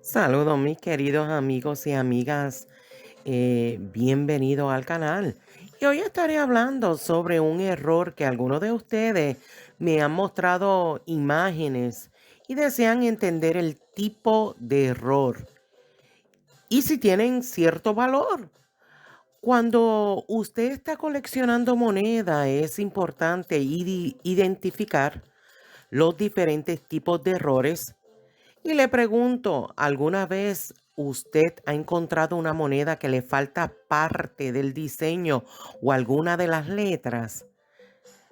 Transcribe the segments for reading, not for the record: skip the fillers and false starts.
Saludos mis queridos amigos y amigas, bienvenido al canal. Y hoy estaré hablando sobre un error que algunos de ustedes me han mostrado imágenes y desean entender el tipo de error y si tienen cierto valor. Cuando usted está coleccionando moneda es importante identificar los diferentes tipos de errores. Y le pregunto, ¿alguna vez usted ha encontrado una moneda que le falta parte del diseño o alguna de las letras?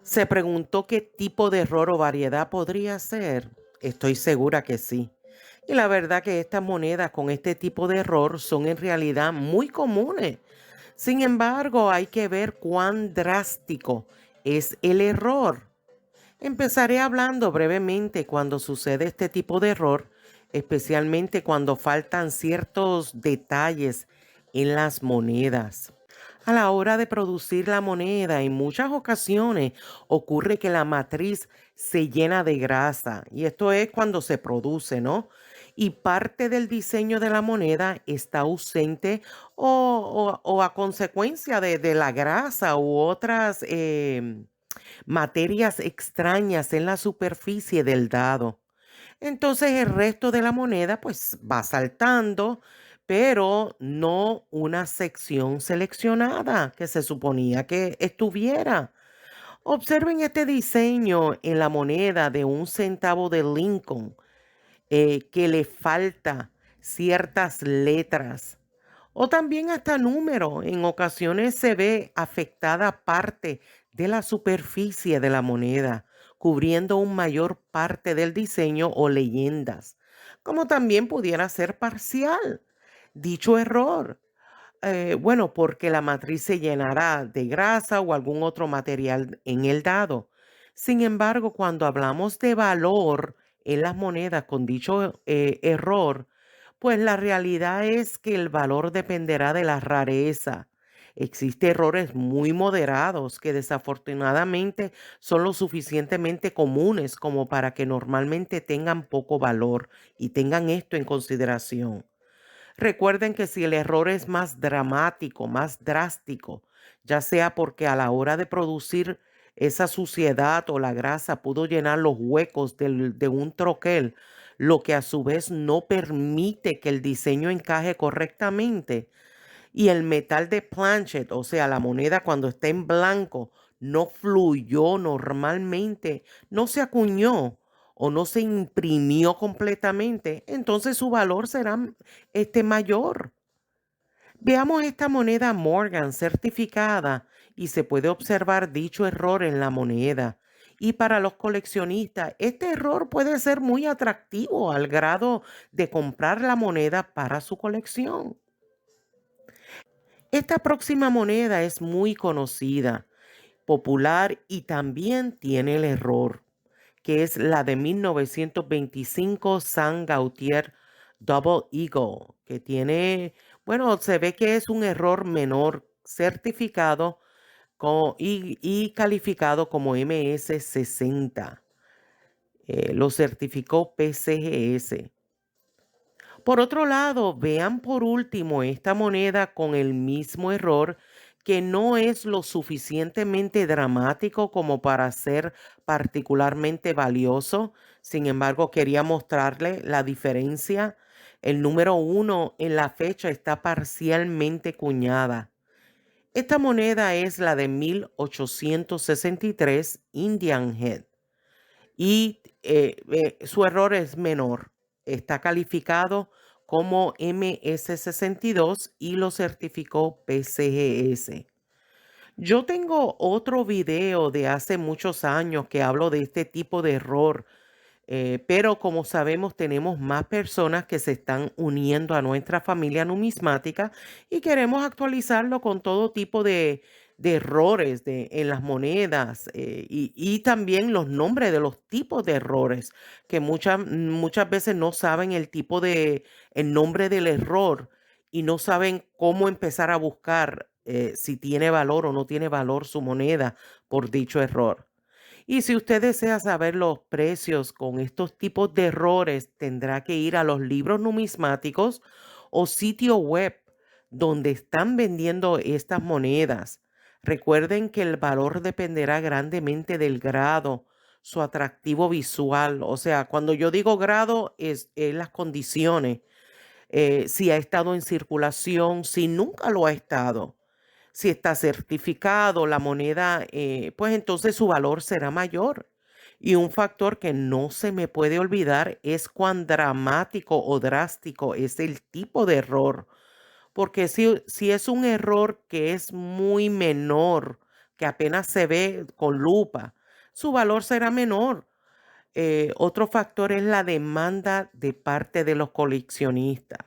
¿Se preguntó qué tipo de error o variedad podría ser? Estoy segura que sí. Y la verdad que estas monedas con este tipo de error son en realidad muy comunes. Sin embargo, hay que ver cuán drástico es el error. Empezaré hablando brevemente cuando sucede este tipo de error, especialmente cuando faltan ciertos detalles en las monedas. A la hora de producir la moneda, en muchas ocasiones ocurre que la matriz se llena de grasa y esto es cuando se produce, ¿no? Y parte del diseño de la moneda está ausente o a consecuencia de la grasa u otras materias extrañas en la superficie del dado. Entonces el resto de la moneda pues va saltando, pero no una sección seleccionada que se suponía que estuviera. Observen este diseño en la moneda de 1 centavo de Lincoln, que le falta ciertas letras o también hasta número. En ocasiones se ve afectada parte de la superficie de la moneda, cubriendo un mayor parte del diseño o leyendas, como también pudiera ser parcial. Dicho error, bueno, porque la matriz se llenará de grasa o algún otro material en el dado. Sin embargo, cuando hablamos de valor en las monedas con dicho error, pues la realidad es que el valor dependerá de la rareza. Existen errores muy moderados que desafortunadamente son lo suficientemente comunes como para que normalmente tengan poco valor y tengan esto en consideración. Recuerden que si el error es más dramático, más drástico, ya sea porque a la hora de producir esa suciedad o la grasa pudo llenar los huecos de un troquel, lo que a su vez no permite que el diseño encaje correctamente, y el metal de planchet, o sea, la moneda cuando está en blanco, no fluyó normalmente, no se acuñó o no se imprimió completamente, entonces su valor será mayor. Veamos esta moneda Morgan certificada y se puede observar dicho error en la moneda. Y para los coleccionistas, este error puede ser muy atractivo al grado de comprar la moneda para su colección. Esta próxima moneda es muy conocida, popular y también tiene el error, que es la de 1925 San Gautier Double Eagle, que tiene, bueno, se ve que es un error menor certificado y calificado como MS60. Lo certificó PCGS. Por otro lado, vean por último esta moneda con el mismo error, que no es lo suficientemente dramático como para ser particularmente valioso. Sin embargo, quería mostrarle la diferencia. El número 1 en la fecha está parcialmente cuñada. Esta moneda es la de 1863 Indian Head y su error es menor. Está calificado como MS62 y lo certificó PCGS. Yo tengo otro video de hace muchos años que hablo de este tipo de error, pero como sabemos tenemos más personas que se están uniendo a nuestra familia numismática y queremos actualizarlo con todo tipo de errores en las monedas, y también los nombres de los tipos de errores, que muchas veces no saben el nombre del error y no saben cómo empezar a buscar si tiene valor o no tiene valor su moneda por dicho error. Y si usted desea saber los precios con estos tipos de errores, tendrá que ir a los libros numismáticos o sitio web donde están vendiendo estas monedas. Recuerden que el valor dependerá grandemente del grado, su atractivo visual. O sea, cuando yo digo grado es las condiciones, si ha estado en circulación, si nunca lo ha estado. Si está certificado la moneda, pues entonces su valor será mayor. Y un factor que no se me puede olvidar es cuán dramático o drástico es el tipo de error. Porque si es un error que es muy menor, que apenas se ve con lupa, su valor será menor. Otro factor es la demanda de parte de los coleccionistas.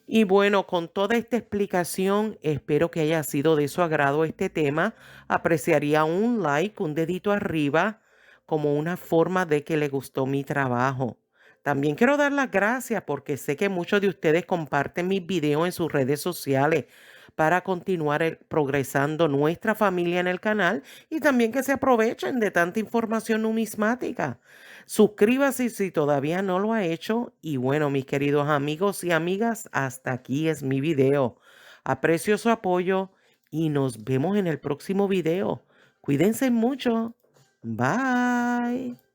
Y bueno, con toda esta explicación, espero que haya sido de su agrado este tema. Apreciaría un like, un dedito arriba, como una forma de que le gustó mi trabajo. También quiero dar las gracias porque sé que muchos de ustedes comparten mis videos en sus redes sociales para continuar progresando nuestra familia en el canal y también que se aprovechen de tanta información numismática. Suscríbase si todavía no lo ha hecho. Y bueno, mis queridos amigos y amigas, hasta aquí es mi video. Aprecio su apoyo y nos vemos en el próximo video. Cuídense mucho. Bye.